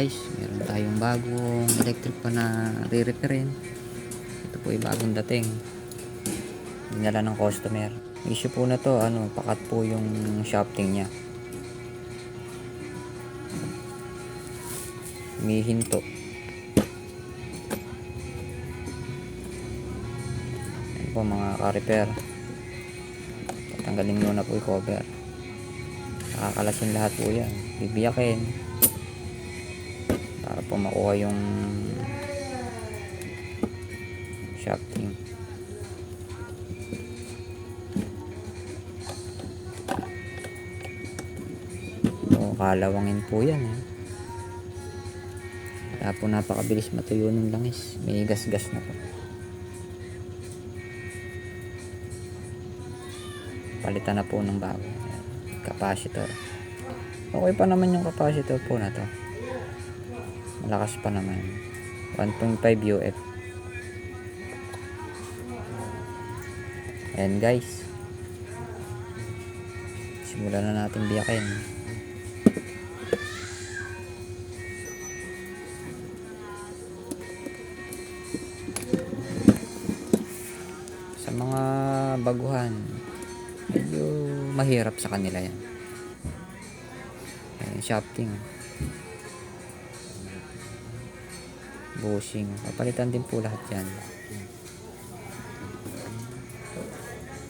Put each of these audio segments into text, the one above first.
guys, meron tayong bagong electric pa na re-repairin. Ito po yung bagong dating, dinala ng customer. Issue po na to, pakat po yung shafting nya, humihinto. Yan po mga ka-repair, tatanggalin muna po yung cover, kakalasin lahat po yan, bibiyakin para po makuha yung shafting. O, kalawangin po yan kaya po napakabilis matuyo ng langis, may gas-gas na po. Palitan na po ng bago. Capacitor, okay pa naman yung capacitor po na to, malakas pa naman, 1.5 UF. Ayan guys, simulan na natin biyakin. Sa mga baguhan, medyo mahirap sa kanila yan. Ayan, shafting, bushing, papalitan din po lahat yan.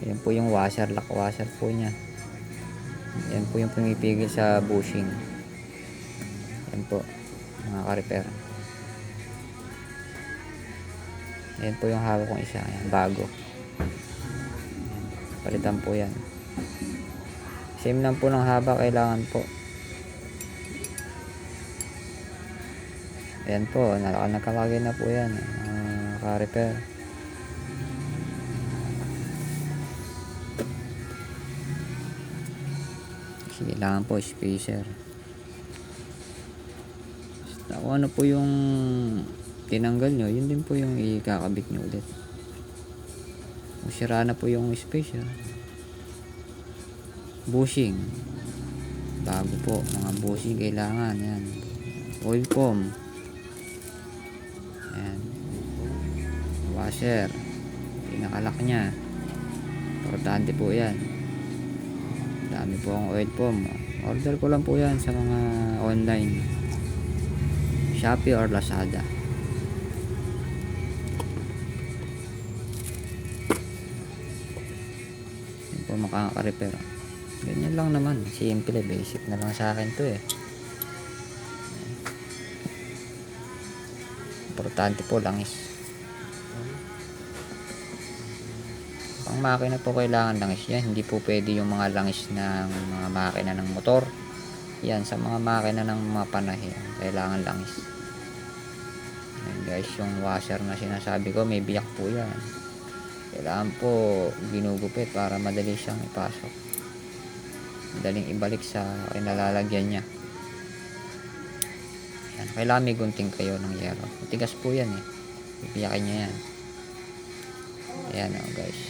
Yan po yung washer, lock washer po nya. Yan po yung pumipigil sa bushing. Yan po mga ka-repair. Yan po yung hawak kong isa, yan, bago. Palitan po yan. Same lang po ng haba kailangan po. Yan po, nagkalagay na po yan mga ka-repair. Kailangan po spacer. Kung ano po yung tinanggal nyo, yun din po yung ikakabit nyo ulit. Kung sira na po yung spacer, bushing, bago po, mga bushing kailangan yan. Oil comb, yan, washer, pinakalak nya, importante po yan. Dami po ang oil comb, order ko lang po yan sa mga online, Shopee or Lazada. Yan po makaka-repair. Ganyan lang naman, simple, basic na lang sa akin to Importante po langis. Pang makina po kailangan langis yan, hindi po pwede yung mga langis ng mga makina ng motor. Yan, sa mga makina ng mga panahe, kailangan langis. Yan guys, yung washer na sinasabi ko, may biyak po yan. Kailangan po ginugupit para madali siyang ipasok, madaling ibalik sa kinalalagyan niya. Yan, kailangan may gunting kayo ng yero, matigas po yan bibiyakin niya yan. Ayan guys,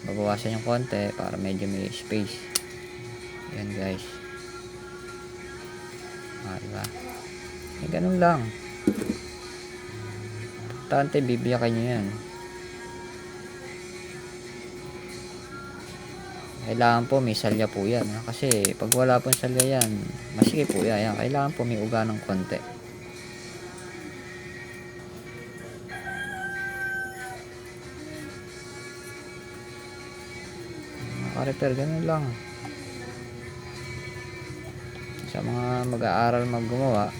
babawasan yung konti para medyo may space. Yan guys, diba? Ganun lang, importante bibiyakin nyo yan. Kailangan po may salya po yan kasi pag wala pong salya yan, masikip po yan. Kailangan po may uga ng konti. Maka-repair, ganun lang. Sa mga mag-aaral maggumawa,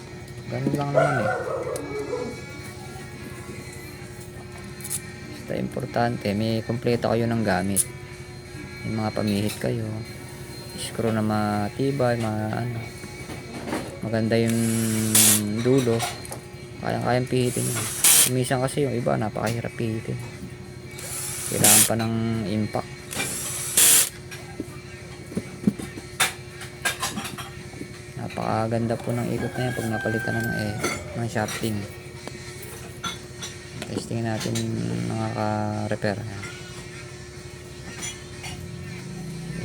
ganun lang naman basta importante may kompleto kayo ng gamit, yung mga pamihit kayo, screw na matibay, maganda yung dulo, kayang pihitin yun. Minsan kasi yung iba napakahirap pihitin, kailangan pa ng impact. Napakaganda po ng ikot na yan pag napalitan ng shafting. Testing natin mga ka-repair.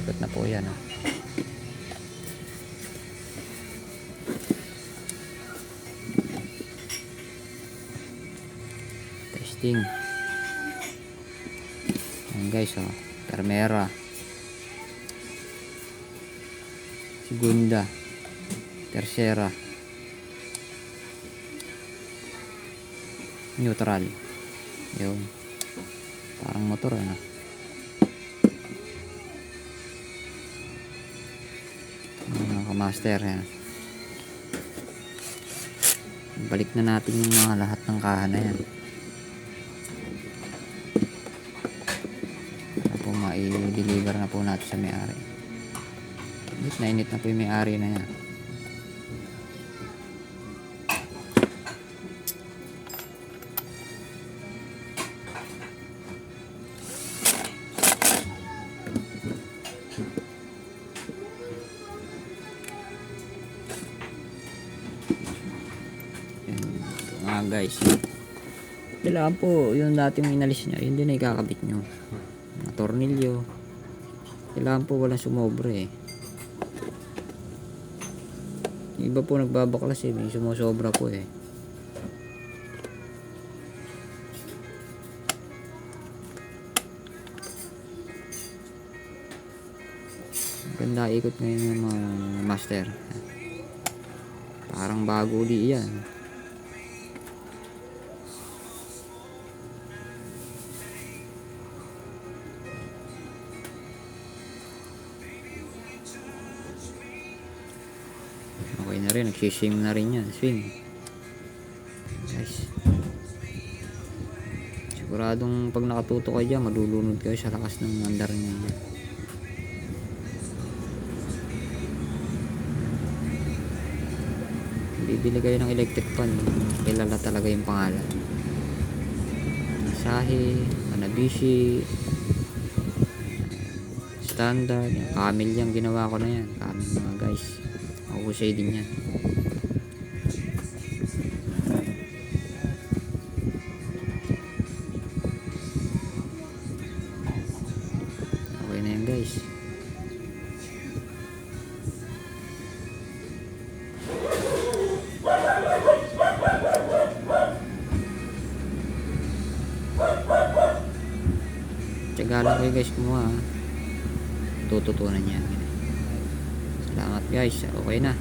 Ikot na po yan testing. Ayan guys, oh. Primera, segunda, tercera, neutral. Yun, parang motor ano. Mga kamaster yan. Balik na natin yung mga lahat ng kaha na yan para po mai-deliver na po natin sa may-ari. Init na init na po yung may-ari na yan. Guys, kailangan po yung dating inalis niya, yun din ay kakabit nyo, mga tornilyo. Kailangan po walang sumobre eh. Yung iba po nagbabaklas eh, may sumusobra po eh. Ganda ikot ngayon yung mga master, parang bago uli yan. Okay na rin, nagsiswing na rin yan, swing guys. Siguradong pag nakatuto kayo dyan, madulunod kayo sa lakas ng andar niya. Bibili kayo ng electric fan, kilala talaga yung pangalan. Asahi, Hanabishi, standard, yung Camel yung ginawa ko na yan. Camel mga guys, makusay din yan. Okay na yan guys. Tiyaga lang kayo guys kumuha, tututunan yan. Salamat guys, okay na.